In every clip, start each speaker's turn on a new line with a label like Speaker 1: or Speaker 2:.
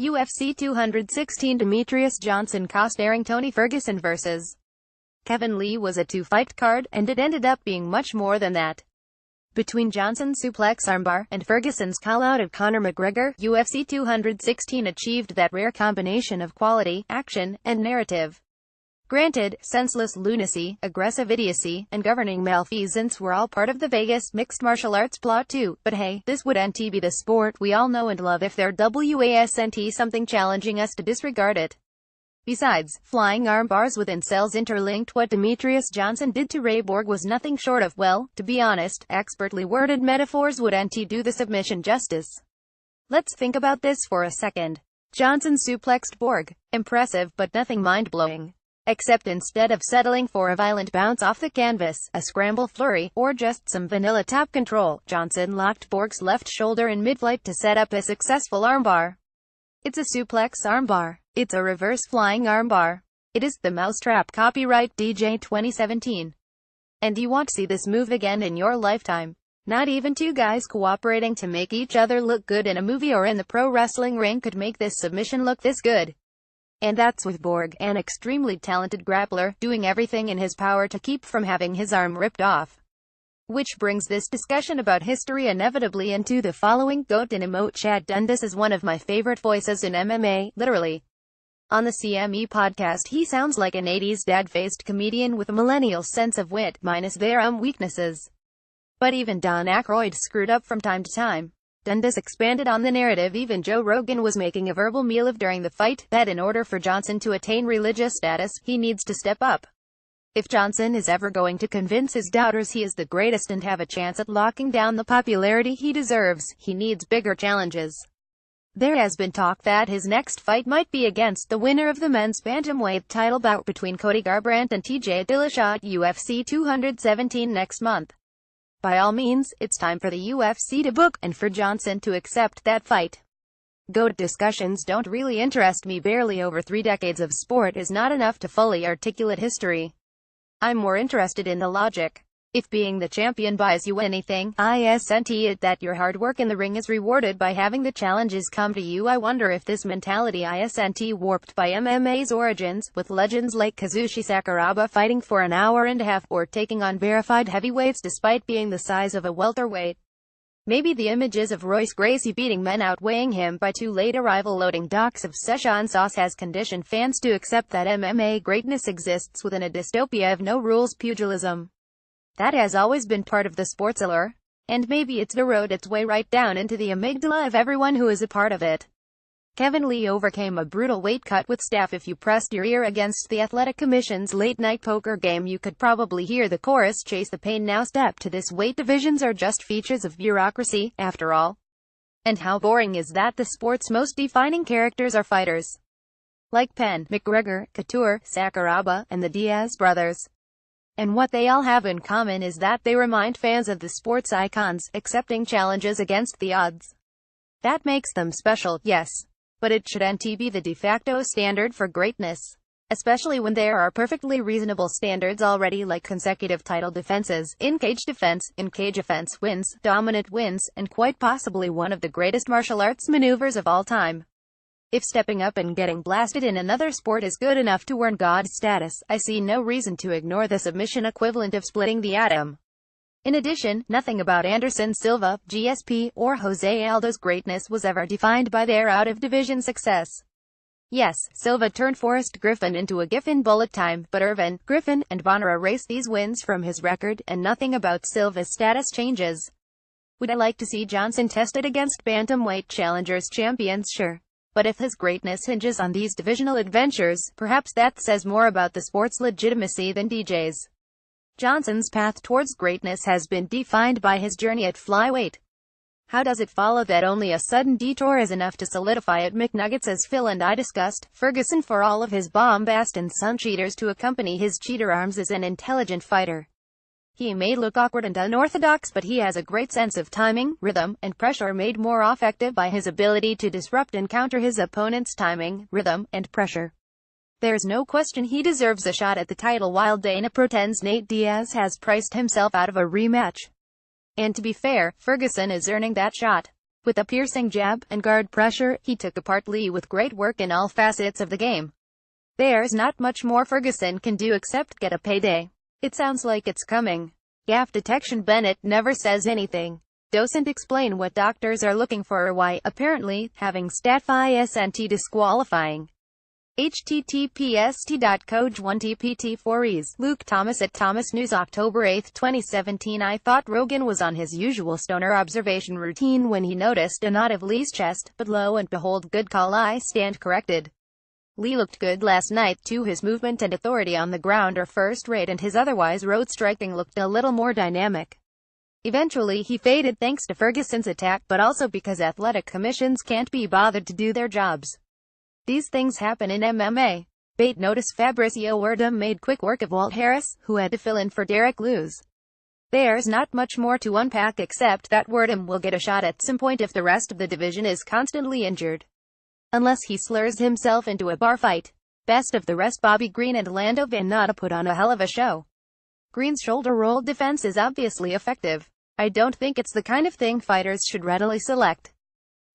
Speaker 1: UFC 216 Demetrious Johnson costarring Tony Ferguson vs. Kevin Lee was a two-fight card, and it ended up being much more than that. Between Johnson's suplex armbar and Ferguson's call-out of Conor McGregor, UFC 216 achieved that rare combination of quality, action, and narrative. Granted, senseless lunacy, aggressive idiocy, and governing malfeasance were all part of the Vegas mixed martial arts plot too, but hey, this wouldn't be the sport we all know and love if there wasn't something challenging us to disregard it. Besides, flying arm bars with cells interlinked, what Demetrious Johnson did to Ray Borg was nothing short of, well, to be honest, expertly worded metaphors wouldn't do the submission justice. Let's think about this for a second. Johnson suplexed Borg. Impressive, but nothing mind-blowing. Except instead of settling for a violent bounce off the canvas, a scramble flurry, or just some vanilla tap control, Johnson locked Borg's left shoulder in mid-flight to set up a successful armbar. It's a suplex armbar. It's a reverse flying armbar. It is the mousetrap. Copyright DJ 2017. And you won't see this move again in your lifetime. Not even two guys cooperating to make each other look good in a movie or in the pro wrestling ring could make this submission look this good. And that's with Borg, an extremely talented grappler, doing everything in his power to keep from having his arm ripped off. Which brings this discussion about history inevitably into the following: GOAT and emote Chad Dundas is one of my favorite voices in MMA, literally. On the CME podcast he sounds like an 80s dad-faced comedian with a millennial sense of wit, minus their weaknesses. But even Don Aykroyd screwed up from time to time. Dundas expanded on the narrative even Joe Rogan was making a verbal meal of during the fight, that in order for Johnson to attain religious status, he needs to step up. If Johnson is ever going to convince his doubters he is the greatest and have a chance at locking down the popularity he deserves, he needs bigger challenges. There has been talk that his next fight might be against the winner of the men's bantamweight title bout between Cody Garbrandt and TJ Dillashaw at UFC 217 next month. By all means, it's time for the UFC to book, and for Johnson to accept that fight. GOAT discussions don't really interest me. Barely over 3 decades of sport is not enough to fully articulate history. I'm more interested in the logic. If being the champion buys you anything, isn't it that your hard work in the ring is rewarded by having the challenges come to you? I wonder if this mentality isn't warped by MMA's origins, with legends like Kazushi Sakuraba fighting for an hour and a half, or taking on verified heavyweights despite being the size of a welterweight. Maybe the images of Royce Gracie beating men outweighing him by 2 late arrival loading docks of Szechuan sauce has conditioned fans to accept that MMA greatness exists within a dystopia of no-rules pugilism. That has always been part of the sport's allure, and maybe it's burrowed its way right down into the amygdala of everyone who is a part of it. Kevin Lee overcame a brutal weight cut with staff. If you pressed your ear against the Athletic Commission's late-night poker game, you could probably hear the chorus, "Chase the pain now, step to this." Weight divisions are just features of bureaucracy, after all. And how boring is that? The sport's most defining characters are fighters. Like Penn, McGregor, Couture, Sakuraba, and the Diaz brothers. And what they all have in common is that they remind fans of the sport's icons, accepting challenges against the odds. That makes them special, yes. But it shouldn't be the de facto standard for greatness. Especially when there are perfectly reasonable standards already, like consecutive title defenses, in-cage defense, in-cage offense wins, dominant wins, and quite possibly one of the greatest martial arts maneuvers of all time. If stepping up and getting blasted in another sport is good enough to earn God status, I see no reason to ignore the submission equivalent of splitting the atom. In addition, nothing about Anderson Silva, GSP, or Jose Aldo's greatness was ever defined by their out-of-division success. Yes, Silva turned Forrest Griffin into a GIF in bullet time, but Irvin, Griffin, and Bonner erased these wins from his record, and nothing about Silva's status changes. Would I like to see Johnson tested against bantamweight challengers champions? Sure. But if his greatness hinges on these divisional adventures, perhaps that says more about the sport's legitimacy than DJ's. Johnson's path towards greatness has been defined by his journey at flyweight. How does it follow that only a sudden detour is enough to solidify it? McNuggets, as Phil and I discussed, Ferguson, for all of his bombast and some cheaters to accompany his cheater arms, is an intelligent fighter. He may look awkward and unorthodox, but he has a great sense of timing, rhythm, and pressure, made more effective by his ability to disrupt and counter his opponent's timing, rhythm, and pressure. There's no question he deserves a shot at the title, while Dana pretends Nate Diaz has priced himself out of a rematch. And to be fair, Ferguson is earning that shot. With a piercing jab and guard pressure, he took apart Lee with great work in all facets of the game. There's not much more Ferguson can do except get a payday. It sounds like it's coming. Gaff detection. Bennett never says anything. Doesn't explain what doctors are looking for or why, apparently, having stat phi isn't disqualifying. https://t.coj1tpt4es. Luke Thomas at Thomas News, October 8, 2017. I thought Rogan was on his usual stoner observation routine when he noticed a knot of Lee's chest, but lo and behold, good call, I stand corrected. Lee looked good last night too. His movement and authority on the ground are first rate, and his otherwise road striking looked a little more dynamic. Eventually he faded thanks to Ferguson's attack, but also because athletic commissions can't be bothered to do their jobs. These things happen in MMA. Bait notice. Fabricio Werdum made quick work of Walt Harris, who had to fill in for Derek Lewis. There's not much more to unpack except that Werdum will get a shot at some point if the rest of the division is constantly injured. Unless he slurs himself into a bar fight. Best of the rest. Bobby Green and Lando Van Nata put on a hell of a show. Green's shoulder roll defense is obviously effective. I don't think it's the kind of thing fighters should readily select.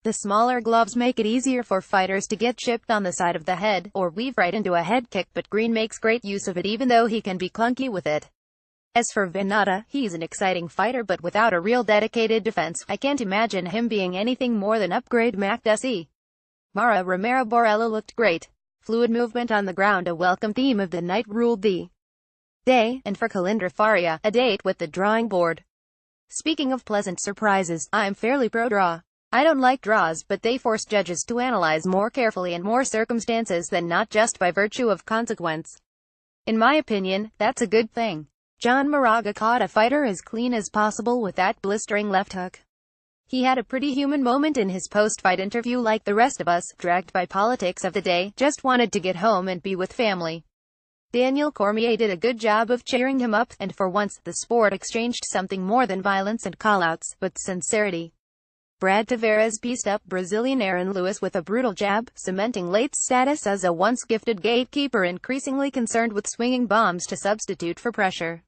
Speaker 1: The smaller gloves make it easier for fighters to get chipped on the side of the head, or weave right into a head kick, but Green makes great use of it even though he can be clunky with it. As for Van Nata, he's an exciting fighter but without a real dedicated defense. I can't imagine him being anything more than upgrade Mac Desi. Mara Romero Borella looked great. Fluid movement on the ground, a welcome theme of the night, ruled the day, and for Kalindra Faria, a date with the drawing board. Speaking of pleasant surprises, I'm fairly pro-draw. I don't like draws, but they force judges to analyze more carefully and more circumstances than not just by virtue of consequence. In my opinion, that's a good thing. John Moraga caught a fighter as clean as possible with that blistering left hook. He had a pretty human moment in his post-fight interview. Like the rest of us, dragged by politics of the day, just wanted to get home and be with family. Daniel Cormier did a good job of cheering him up, and for once, the sport exchanged something more than violence and callouts, but sincerity. Brad Tavares pieced up Brazilian Aaron Lewis with a brutal jab, cementing Late's status as a once-gifted gatekeeper increasingly concerned with swinging bombs to substitute for pressure.